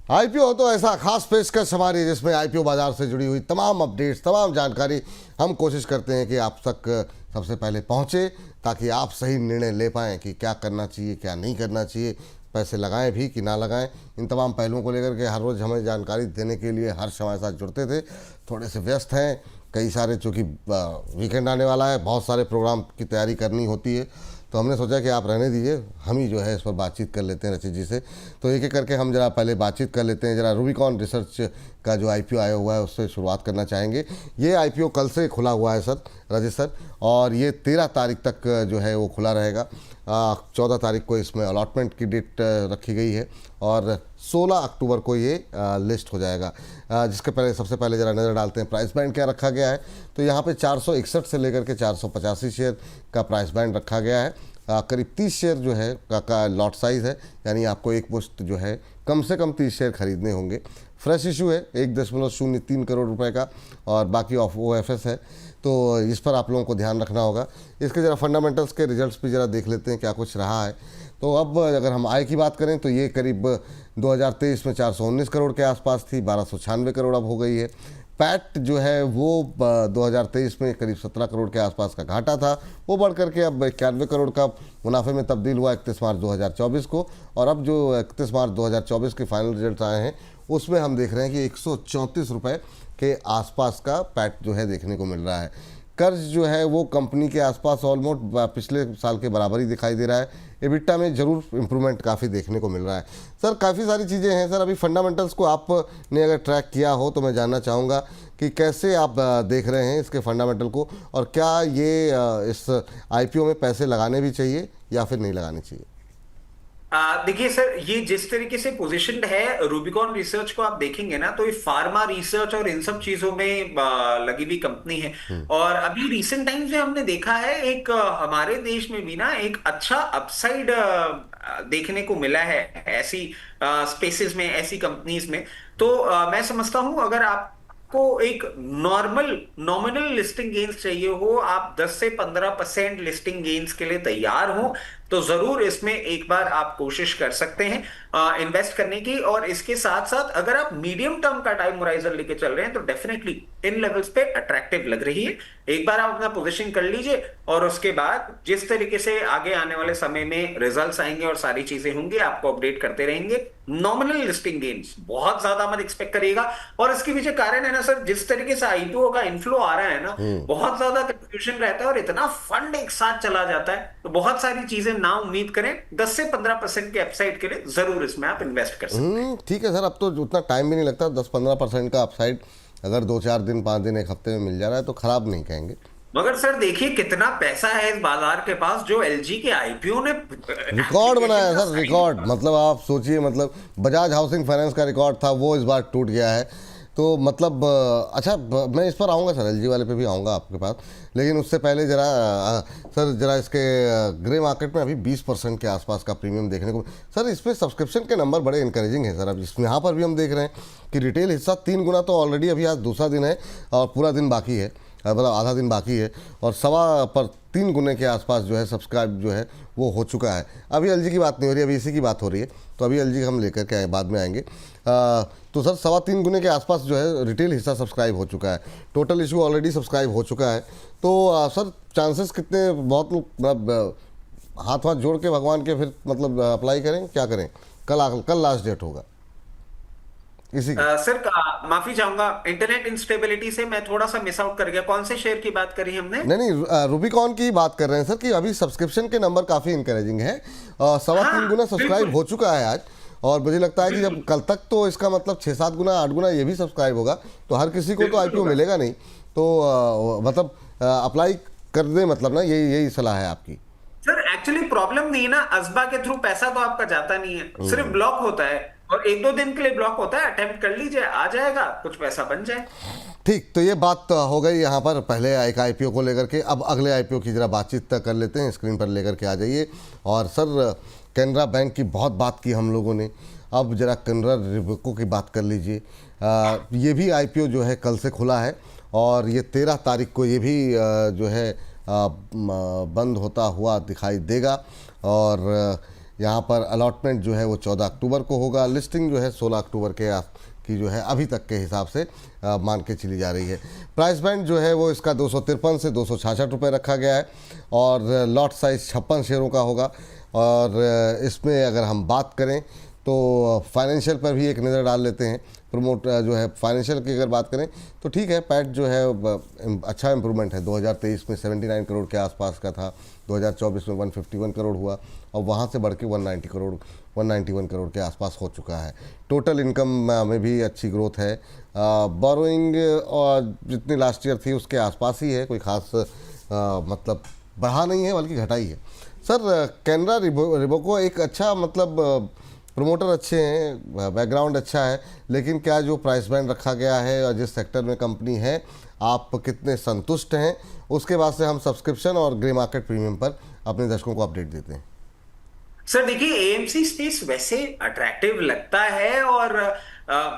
IPO तो ऐसा खास पेशकश हमारी जिसमें आईपीओ बाजार से जुड़ी हुई तमाम अपडेट्स, तमाम जानकारी हम कोशिश करते हैं कि आप तक सबसे पहले पहुंचे, ताकि आप सही निर्णय ले पाएँ कि क्या करना चाहिए, क्या नहीं करना चाहिए, पैसे लगाएं भी कि ना लगाएं। इन तमाम पहलुओं को लेकर के हर रोज़ हमें जानकारी देने के लिए हर्ष हमारे साथ जुड़ते थे। थोड़े से व्यस्त हैं, कई सारे, चूँकि वीकेंड आने वाला है, बहुत सारे प्रोग्राम की तैयारी करनी होती है, तो हमने सोचा कि आप रहने दीजिए, हम ही जो है इस पर बातचीत कर लेते हैं रचित जी से। तो एक एक करके हम जरा पहले बातचीत कर लेते हैं। जरा रूबिकॉन रिसर्च का जो आईपीओ आया हुआ है उससे शुरुआत करना चाहेंगे। ये आईपीओ कल से खुला हुआ है सर, रजित सर, और ये 13 तारीख तक जो है वो खुला रहेगा। 14 तारीख को इसमें अलॉटमेंट की डेट रखी गई है और 16 अक्टूबर को ये लिस्ट हो जाएगा। जिसके पहले सबसे पहले ज़रा नज़र डालते हैं प्राइस बैंड क्या रखा गया है। तो यहाँ पे 461 से लेकर के 485 शेयर का प्राइस बैंड रखा गया है। करीब 30 शेयर जो है का लॉट साइज़ है, यानी आपको एक मुश्त जो है कम से कम 30 शेयर खरीदने होंगे। फ्रेश इशू है 1.03 करोड़ रुपए का, और बाकी ऑफ OFS है, तो इस पर आप लोगों को ध्यान रखना होगा। इसके ज़रा फंडामेंटल्स के रिजल्ट्स भी ज़रा देख लेते हैं क्या कुछ रहा है। तो अब अगर हम आय की बात करें तो ये करीब 2023 में 419 करोड़ के आसपास थी, 1296 करोड़ अब हो गई है। पैट जो है वो 2023 में करीब 17 करोड़ के आसपास का घाटा था, वो बढ़ करके अब 91 करोड़ का मुनाफे में तब्दील हुआ 31 मार्च 2024 को। और अब जो 31 मार्च 2024 के फाइनल रिजल्ट आए हैं उसमें हम देख रहे हैं कि 134 रुपये के आसपास का पैट जो है देखने को मिल रहा है। कर्ज जो है वो कंपनी के आसपास ऑलमोस्ट पिछले साल के बराबर ही दिखाई दे रहा है। एबिटा में ज़रूर इम्प्रूवमेंट काफ़ी देखने को मिल रहा है। सर काफ़ी सारी चीज़ें हैं सर, अभी फंडामेंटल्स को आपने अगर ट्रैक किया हो तो मैं जानना चाहूँगा कि कैसे आप देख रहे हैं इसके फंडामेंटल को, और क्या ये इस आईपीओ में पैसे लगाने भी चाहिए या फिर नहीं लगाने चाहिए? देखिए सर, ये जिस तरीके से पोजीशनड है, रूबिकॉन रिसर्च को आप देखेंगे ना, तो ये फार्मा रिसर्च और इन सब चीजों में लगी हुई कंपनी है। और अभी रिसेंट टाइम्स में हमने देखा है एक हमारे देश में भी ना एक अच्छा अपसाइड देखने को मिला है ऐसी स्पेसेस में, ऐसी कंपनीज में। तो मैं समझता हूं अगर आपको एक नॉर्मल नॉमिनल लिस्टिंग गेन्स चाहिए हो, आप 10 से 15% लिस्टिंग गेन्स के लिए तैयार हो, तो जरूर इसमें एक बार आप कोशिश कर सकते हैं इन्वेस्ट करने की। और इसके साथ साथ अगर आप मीडियम टर्म का टाइम होराइजन लेके चल रहे हैं तो डेफिनेटली इन लेवल्स पे अट्रैक्टिव लग रही है। एक बार आप अपना पोजीशन कर लीजिए, और उसके बाद जिस तरीके से आगे आने वाले समय में रिजल्ट्स आएंगे और सारी चीजें होंगी, आपको अपडेट करते रहेंगे। नॉमिनल लिस्टिंग गेन्स बहुत ज्यादा मत एक्सपेक्ट करिएगा। और इसके पीछे कारण है ना सर, जिस तरीके से आईपीओ का इन्फ्लो आ रहा है ना, बहुत ज्यादा कंफ्यूजन रहता है और इतना फंड एक साथ चला जाता है, तो बहुत सारी चीजें ना उम्मीद करें। 10 से 15% के अपसाइड के लिए जरूर इसमें आप इन्वेस्ट कर सकते हैं। ठीक है सर, अब तो उतना टाइम भी नहीं लगता। 10-15% का अपसाइड अगर 2-4 दिन, 5 दिन, एक हफ्ते में मिल जा रहा है तो खराब नहीं कहेंगे। मगर सर देखिए कितना पैसा है इस बाजार के पास, जो एलजी के आईपीओ ने रिकॉर्ड बनाया है सर, रिकॉर्ड। मतलब आप सोचिए, मतलब बजाज हाउसिंग फाइनेंस का रिकॉर्ड था, वो इस बार टूट गया है। तो मतलब अच्छा, मैं इस पर आऊँगा सर, एलजी वाले पे भी आऊँगा आपके पास, लेकिन उससे पहले ज़रा सर जरा इसके ग्रे मार्केट में अभी 20% के आसपास का प्रीमियम देखने को सर। इस पर सब्सक्रिप्शन के नंबर बड़े इंकरेजिंग हैं सर। अब इसमें यहाँ पर भी हम देख रहे हैं कि रिटेल हिस्सा 3 गुना तो ऑलरेडी, अभी आज दूसरा दिन है और पूरा दिन बाकी है, मतलब आधा दिन बाकी है, और सवा पर 3 गुने के आसपास जो है सब्सक्राइब जो है वो हो चुका है। अभी एलजी की बात नहीं हो रही, अभी इसी की बात हो रही है, तो अभी एलजी हम लेकर के आए, बाद में आएंगे। तो सर 3.25 गुने के आसपास जो है रिटेल हिस्सा सब्सक्राइब हो चुका है, टोटल इशू ऑलरेडी सब्सक्राइब हो चुका है। तो सर चांसेस कितने, बहुत लोग हाथ जोड़ के भगवान के फिर मतलब अप्लाई करें, क्या करें? कल लास्ट डेट होगा इसी सर माफी चाहूंगा, इंटरनेट इंस्टेबिलिटी से मैं थोड़ा सा मिस आउट कर गया। कौन से शेयर की बात करी हमने? नहीं, रूबिकॉन की बात कर रहे हैं सर, कि अभी सब्सक्रिप्शन के नंबर काफ़ी इंकरेजिंग है। 3.25 गुना सब्सक्राइब हो चुका है आज, और मुझे लगता है कि जब कल तक तो इसका मतलब 6-7 गुना, 8 गुना ये भी सब्सक्राइब होगा, तो हर किसी को तो आईपीओ मिलेगा नहीं। तो मतलब अप्लाई कर दे, मतलब ना यही सलाह है आपकी? सर एक्चुअली प्रॉब्लम नहीं है ना, असबा के थ्रू पैसा तो आपका जाता नहीं है, सिर्फ ब्लॉक होता है, और 1-2 दिन के लिए ब्लॉक होता है। अटेम्प्ट कर लीजिए, आ जाएगा, कुछ पैसा बन जाए। ठीक, तो ये बात हो गई यहाँ पर पहले एक आईपीओ को लेकर के। अब अगले आईपीओ की जरा बातचीत कर लेते हैं, स्क्रीन पर लेकर के आ जाइए। और सर कैनरा बैंक की बहुत बात की हम लोगों ने, अब जरा कैनरा रिबको की बात कर लीजिए। ये भी आईपीओ जो है कल से खुला है, और ये 13 तारीख को ये भी जो है बंद होता हुआ दिखाई देगा। और यहाँ पर अलॉटमेंट जो है वो 14 अक्टूबर को होगा, लिस्टिंग जो है 16 अक्टूबर की जो है अभी तक के हिसाब से मान के चली जा रही है। प्राइस बैंड जो है वो इसका 253 से 266 रुपये रखा गया है और लॉट साइज़ 56 शेयरों का होगा। और इसमें अगर हम बात करें तो फाइनेंशियल पर भी एक नज़र डाल लेते हैं। प्रमोट जो है फाइनेंशियल की अगर बात करें तो ठीक है, पैट जो है अच्छा इम्प्रूवमेंट है। 2023 में 79 करोड़ के आसपास का था, 2024 में 151 करोड़ हुआ और वहाँ से बढ़ के 191 करोड़ के आसपास हो चुका है। टोटल इनकम में भी अच्छी ग्रोथ है। बोरोइंग और जितनी लास्ट ईयर थी उसके आसपास ही है, कोई ख़ास मतलब बढ़ा नहीं है बल्कि घटा ही है। सर कैनरा रिबोको एक अच्छा मतलब प्रमोटर अच्छे हैं, बैकग्राउंड अच्छा है, लेकिन क्या जो प्राइस बैंड रखा गया है और जिस सेक्टर में कंपनी है आप कितने संतुष्ट हैं, उसके बाद से हम सब्सक्रिप्शन और ग्रे मार्केट प्रीमियम पर अपने दर्शकों को अपडेट देते हैं। सर देखिए, एएमसी स्पेस वैसे अट्रैक्टिव लगता है और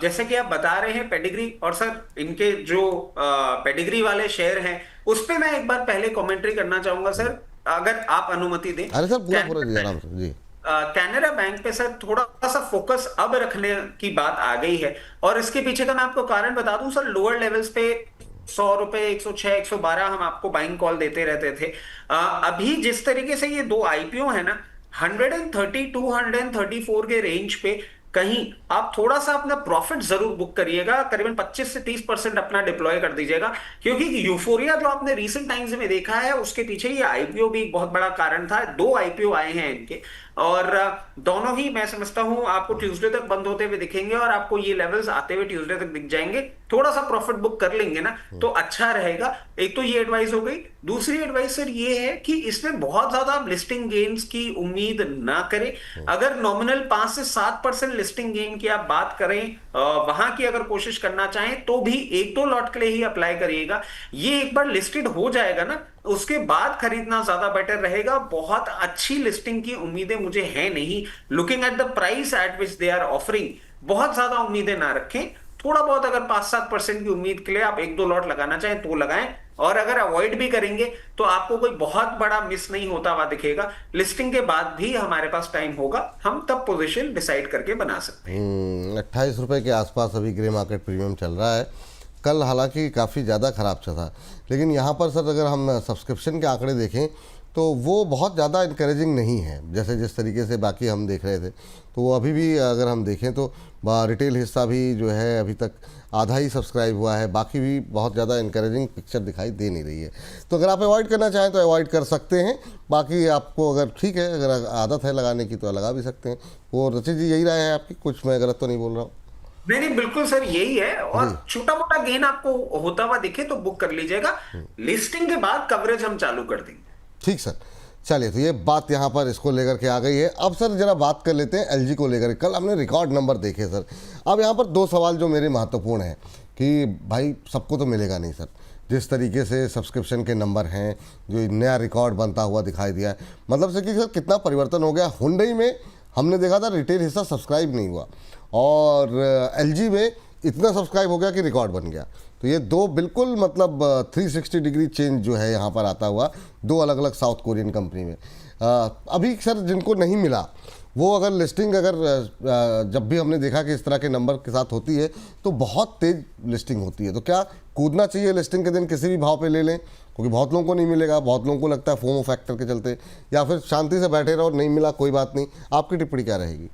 जैसे कि आप बता रहे हैं पेडिग्री, और सर इनके जो पेडिग्री वाले शेयर हैं उस पे मैं एक बार पहले कमेंट्री करना चाहूंगा सर, अगर आप अनुमति दें। अरे सर पूरा जी, आराम से जी। कैनरा बैंक पे सर थोड़ा सा फोकस अब रखने की बात आ गई है और इसके पीछे का मैं आपको कारण बता दूं सर। लोअर लेवल्स पे 100 रुपए, 106, 112 हम आपको बाइंग कॉल देते रहते थे। अभी जिस तरीके से ये दो आईपीओ है ना, 130 234 के रेंज पे कहीं आप थोड़ा सा अपना प्रॉफिट जरूर बुक करिएगा, करीबन 25 से 30% अपना डिप्लॉय कर दीजिएगा, क्योंकि यूफोरिया जो आपने रीसेंट टाइम्स में देखा है उसके पीछे ये आईपीओ भी एक बहुत बड़ा कारण था। दो आईपीओ आए हैं इनके और दोनों ही मैं समझता हूं आपको ट्यूसडे तक बंद होते हुए दिखेंगे और आपको ये लेवल्स आते हुए ट्यूसडे तक दिख जाएंगे। थोड़ा सा प्रॉफिट बुक कर लेंगे ना तो अच्छा रहेगा। एक तो ये एडवाइस हो गई। दूसरी एडवाइस सर ये है कि इसमें बहुत ज्यादा लिस्टिंग गेन्स की उम्मीद ना करें। अगर नॉमिनल 5 से 7% लिस्टिंग गेन की आप बात करें, वहां की अगर कोशिश करना चाहें तो भी 1-2 लॉट के लिए ही अप्लाई करिएगा। ये एक बार लिस्टेड हो जाएगा ना उसके बाद खरीदना ज्यादा बेटर रहेगा। बहुत अच्छी लिस्टिंग की उम्मीदें मुझे है नहीं। Looking at the price at which they are offering, बहुत ज्यादा उम्मीदें ना रखें। थोड़ा बहुत अगर 5-7% की उम्मीद के लिए आप 1-2 लॉट लगाना चाहें तो लगाएं, और अगर अवॉइड भी करेंगे तो आपको कोई बहुत बड़ा मिस नहीं होता हुआ दिखेगा। लिस्टिंग के बाद भी हमारे पास टाइम होगा, हम तब पोजीशन डिसाइड करके बना सकते हैं। 28 रुपये के आसपास अभी ग्रे मार्केट प्रीमियम चल रहा है। कल हालांकि काफ़ी ज़्यादा ख़राब चला, लेकिन यहाँ पर सर अगर हम सब्सक्रिप्शन के आंकड़े देखें तो वो बहुत ज़्यादा इनकरेजिंग नहीं है, जैसे जिस तरीके से बाकी हम देख रहे थे। तो वो अभी भी अगर हम देखें तो रिटेल हिस्सा भी जो है अभी तक आधा ही सब्सक्राइब हुआ है, बाकी भी बहुत ज़्यादा इनकरेजिंग पिक्चर दिखाई दे नहीं रही है। तो अगर आप अवॉइड करना चाहें तो अवॉइड कर सकते हैं। बाकी आपको अगर ठीक है, अगर आदत है लगाने की तो लगा भी सकते हैं। वो रचित जी यही राय है आपकी, कुछ मैं गलत तो नहीं बोल रहा हूँ? नहीं नहीं, बिल्कुल सर यही है। और छोटा मोटा गेन आपको होता हुआ दिखे तो बुक कर लीजिएगा। लिस्टिंग के बाद कवरेज हम चालू कर देंगे। ठीक सर, चलिए तो ये बात यहाँ पर इसको लेकर के आ गई है। अब सर जरा बात कर लेते हैं एलजी को लेकर। कल हमने रिकॉर्ड नंबर देखे सर। अब यहाँ पर दो सवाल जो मेरे महत्वपूर्ण हैं कि भाई सबको तो मिलेगा नहीं सर, जिस तरीके से सब्सक्रिप्शन के नंबर हैं, जो नया रिकॉर्ड बनता हुआ दिखाई दिया है, मतलब से कि सर कितना परिवर्तन हो गया। हुंडई में हमने देखा था रिटेल हिस्सा सब्सक्राइब नहीं हुआ और एलजी में इतना सब्सक्राइब हो गया कि रिकॉर्ड बन गया। तो ये दो बिल्कुल मतलब 360 डिग्री चेंज जो है यहाँ पर आता हुआ, दो अलग अलग साउथ कोरियन कंपनी में। अभी सर जिनको नहीं मिला वो अगर लिस्टिंग जब भी हमने देखा कि इस तरह के नंबर के साथ होती है तो बहुत तेज़ लिस्टिंग होती है, तो क्या कूदना चाहिए लिस्टिंग के दिन किसी भी भाव पे ले लें, क्योंकि बहुत लोगों को नहीं मिलेगा, बहुत लोगों को लगता है फोमो फैक्टर के चलते, या फिर शांति से बैठे रहो, नहीं मिला कोई बात नहीं? आपकी टिप्पणी क्या रहेगी?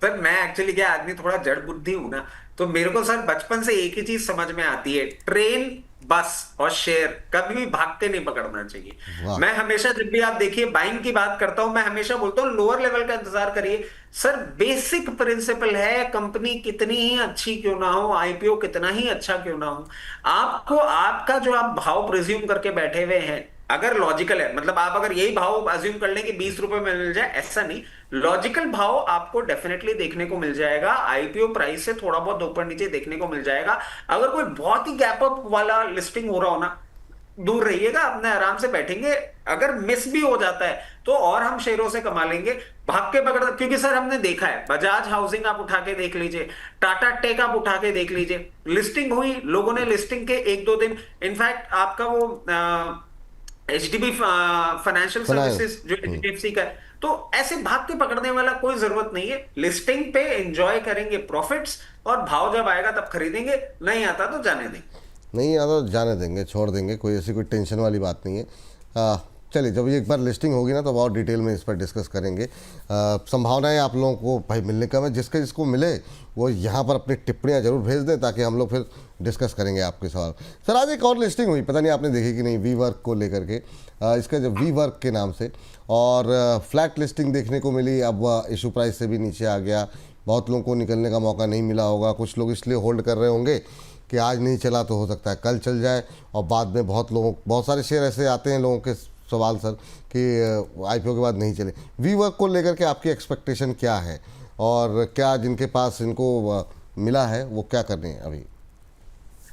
सर मैं एक्चुअली क्या आदमी थोड़ा जड़ बुद्धि हूं ना, तो मेरे को सर बचपन से एक ही चीज समझ में आती है, ट्रेन, बस और शेयर कभी भी भाग के नहीं पकड़ना चाहिए। मैं हमेशा जब भी आप देखिए बाइंग की बात करता हूं, मैं हमेशा बोलता हूं लोअर लेवल का इंतजार करिए। सर बेसिक प्रिंसिपल है, कंपनी कितनी ही अच्छी क्यों ना हो, आईपीओ कितना ही अच्छा क्यों ना हो, आपको आपका जो आप भाव प्रिज्यूम करके बैठे हुए हैं अगर लॉजिकल है, मतलब आप अगर यही भाव अज्यूम कर लें कि 20 रुपए में मिल जाए, ऐसा नहीं, लॉजिकल भाव आपको डेफिनेटली देखने को मिल जाएगा। आईपीओ प्राइस से थोड़ा बहुत ऊपर नीचे देखने को मिल जाएगा। अगर कोई बहुत ही गैप अप वाला लिस्टिंग हो रहा हो ना, दूर रहिएगा, अपने आराम से बैठेंगे। अगर मिस भी हो जाता है तो और हम शेयरों से कमा लेंगे, भाग के पकड़, क्योंकि सर हमने देखा है, बजाज हाउसिंग आप उठा के देख लीजिए, टाटा टेक आप उठा के देख लीजिए, लिस्टिंग हुई, लोगों ने लिस्टिंग के 1-2 दिन, इनफैक्ट आपका वो एचडीबी फाइनेंशियल सर्विसेज जो एचडीएफसी का है, तो ऐसे भाग के पकड़ने वाला कोई जरूरत नहीं है। लिस्टिंग पे एंजॉय करेंगे प्रॉफिट्स, और भाव जब आएगा तब खरीदेंगे, नहीं आता तो जाने देंगे। नहीं आता तो जाने देंगे, छोड़ देंगे, कोई ऐसी कोई टेंशन वाली बात नहीं है। चलिए, जब ये एक बार लिस्टिंग होगी ना तो बहुत डिटेल में इस पर डिस्कस करेंगे। संभावनाएं आप लोगों को भाई मिलने का है, जिसके जिसको मिले वो यहाँ पर अपनी टिप्पणियाँ जरूर भेज दें ताकि हम लोग फिर डिस्कस करेंगे आपके सवाल। सर, आज एक और लिस्टिंग हुई, पता नहीं आपने देखी कि नहीं, वी वर्क को लेकर के, इसका जो वी वर्क के नाम से, और फ्लैट लिस्टिंग देखने को मिली। अब इशू प्राइस से भी नीचे आ गया, बहुत लोगों को निकलने का मौका नहीं मिला होगा, कुछ लोग इसलिए होल्ड कर रहे होंगे कि आज नहीं चला तो हो सकता है कल चल जाए, और बाद में बहुत सारे शेयर ऐसे आते हैं लोगों के सवाल सर कि आईपीओ के बाद नहीं चले। वी वर्क को लेकर के आपकी एक्सपेक्टेशन क्या है, और क्या जिनके पास इनको मिला है वो क्या कर रहे हैं अभी?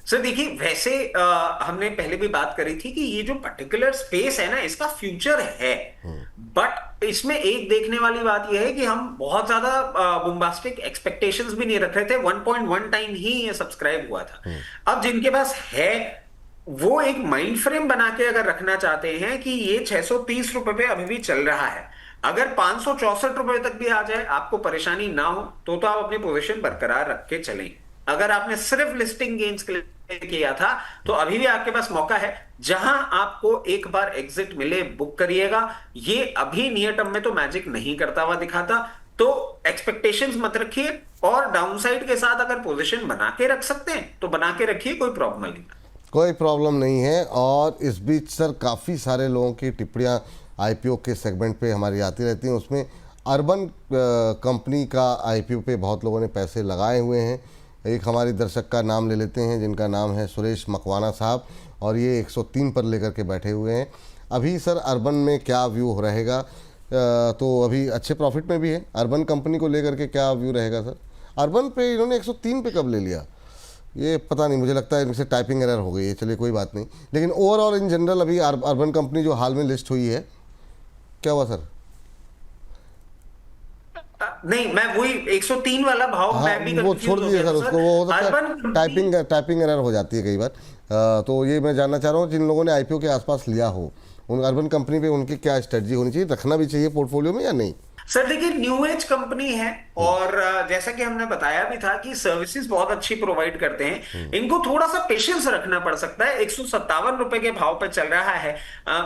सर देखिए, वैसे हमने पहले भी बात करी थी कि ये जो पर्टिकुलर स्पेस है ना, इसका फ्यूचर है, बट इसमें एक देखने वाली बात यह है कि हम बहुत ज्यादा बुम्बास्टिक एक्सपेक्टेशंस भी नहीं रख रहे थे। 1.1 टाइम ही ये सब्सक्राइब हुआ था। अब जिनके पास है वो एक माइंड फ्रेम बना के अगर रखना चाहते हैं कि ये 630 रुपए पे अभी भी चल रहा है, अगर 564 रुपए तक भी आ जाए आपको परेशानी ना हो तो आप अपनी पोजीशन बरकरार रख के चलें। अगर आपने सिर्फ लिस्टिंग गेन्स के लिए किया था तो अभी भी आपके पास मौका है, जहां आपको एक बार एग्जिट मिले बुक करिएगा। ये अभी नियर टर्म में तो मैजिक नहीं करता हुआ दिखाता, तो एक्सपेक्टेशंस मत रखिए, और डाउनसाइड के साथ अगर पोजीशन बना के रख सकते हैं तो बना के रखिए, कोई प्रॉब्लम नहीं। कोई प्रॉब्लम नहीं है। और इस बीच सर काफ़ी सारे लोगों की टिप्पणियाँ आईपीओ के सेगमेंट पे हमारी आती रहती हैं, उसमें अर्बन कंपनी का आईपीओ पे बहुत लोगों ने पैसे लगाए हुए हैं। एक हमारी दर्शक का नाम ले लेते हैं जिनका नाम है सुरेश मकवाना साहब, और ये 103 पर लेकर के बैठे हुए हैं। अभी सर अर्बन में क्या व्यू रहेगा? तो अभी अच्छे प्रॉफिट में भी है, अर्बन कंपनी को लेकर के क्या व्यू रहेगा सर? अर्बन पे इन्होंने 103 पे कब ले लिया ये पता नहीं, मुझे लगता है इनसे टाइपिंग एरर हो गई है। चलिए कोई बात नहीं, लेकिन ओवरऑल इन जनरल अभी अर्बन कंपनी जो हाल में लिस्ट हुई है, क्या हुआ सर? नहीं, मैं वही 103 वाला भाव, हाँ, मैं भी वो कंफ्यूज छोड़ हो दीजिए गया सर था उसको, वो हो सकता है अर्बन टाइपिंग एरर हो जाती है कई बार। तो ये मैं जानना चाह रहा हूँ जिन लोगों ने आईपीओ के आसपास लिया हो, उन अर्बन कंपनी पे उनकी क्या स्ट्रेटजी होनी चाहिए, रखना भी चाहिए पोर्टफोलियो में या नहीं? सर देखिए, न्यू एज कंपनी है, और जैसा कि हमने बताया भी था कि सर्विसेज बहुत अच्छी प्रोवाइड करते हैं। इनको थोड़ा सा पेशेंस रखना पड़ सकता है। 157 रुपए के भाव पर चल रहा है।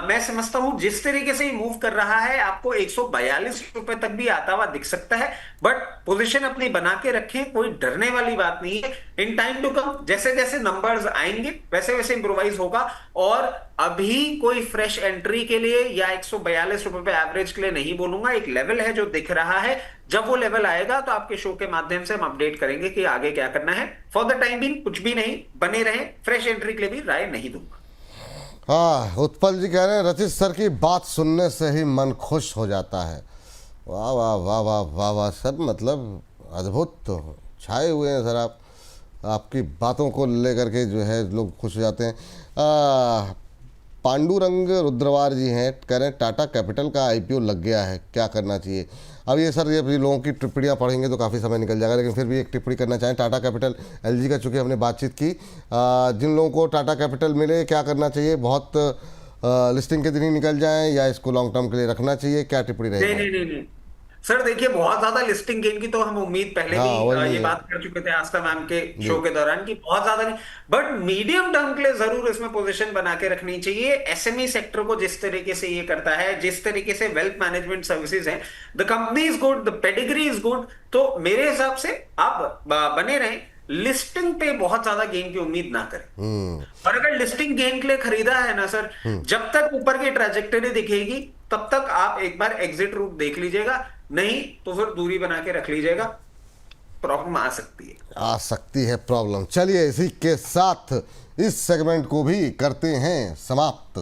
मैं समझता हूं जिस तरीके से मूव कर रहा है आपको 142 रुपए तक भी आता हुआ दिख सकता है, बट पोजीशन अपनी बना के रखें, कोई डरने वाली बात नहीं है। इन टाइम टू कम जैसे जैसे नंबर्स आएंगे वैसे वैसे इंप्रोवाइज होगा, और अभी कोई फ्रेश एंट्री के लिए या 142 रुपए पे एवरेज के लिए नहीं बोलूंगा। एक लेवल है जो दिख रहा है, जब वो लेवल आएगा तो आपके शो के माध्यम से हम अपडेट करेंगे कि आगे क्या करना है। फॉर द टाइम बिंग कुछ भी नहीं, बने रहें, फ्रेश एंट्री के लिए भी राय नहीं दूंगा। हाँ, उत्पल जी कह रहे हैं रचित सर की बात सुनने से ही मन खुश हो जाता है। वाह वाह वाह वाह वाह वाह सर, मतलब अद्भुत छाए हुए हैं सर आप, आपकी बातों को लेकर के जो है लोग खुश हो जाते हैं। पांडुरंग रुद्रवार जी हैं, कह रहे हैं टाटा कैपिटल का आईपीओ लग गया है, क्या करना चाहिए? अब ये सर, ये लोगों की टिप्पणियाँ पढ़ेंगे तो काफ़ी समय निकल जाएगा, लेकिन फिर भी एक टिप्पणी करना चाहें। टाटा कैपिटल, एलजी का चूँकि हमने बातचीत की, जिन लोगों को टाटा कैपिटल मिले क्या करना चाहिए? बहुत लिस्टिंग के दिन ही निकल जाएं या इसको लॉन्ग टर्म के लिए रखना चाहिए, क्या टिप्पणी रहेगी? नहीं नहीं नहीं सर, देखिए बहुत ज्यादा लिस्टिंग गेन की तो हम उम्मीद पहले भी ये बात कर चुके थे आस्था मैम के शो के दौरान की बहुत ज्यादा नहीं, बट मीडियम टर्म के लिए जरूर इसमें पोजीशन बना के रखनी चाहिए। एसएमई सेक्टर को जिस तरीके से ये करता है, जिस तरीके से वेल्थ मैनेजमेंट सर्विसेज है, the company is good, the pedigree is good, तो मेरे हिसाब से आप बने रहें। लिस्टिंग पे बहुत ज्यादा गेन की उम्मीद ना करें, और अगर लिस्टिंग गेन के लिए खरीदा है ना सर, जब तक ऊपर की ट्रैजेक्टरी दिखेगी तब तक आप एक बार एग्जिट रूट देख लीजिएगा, नहीं तो फिर दूरी बना के रख लीजिएगा। प्रॉब्लम आ सकती है प्रॉब्लम। चलिए इसी के साथ इस सेगमेंट को भी करते हैं समाप्त।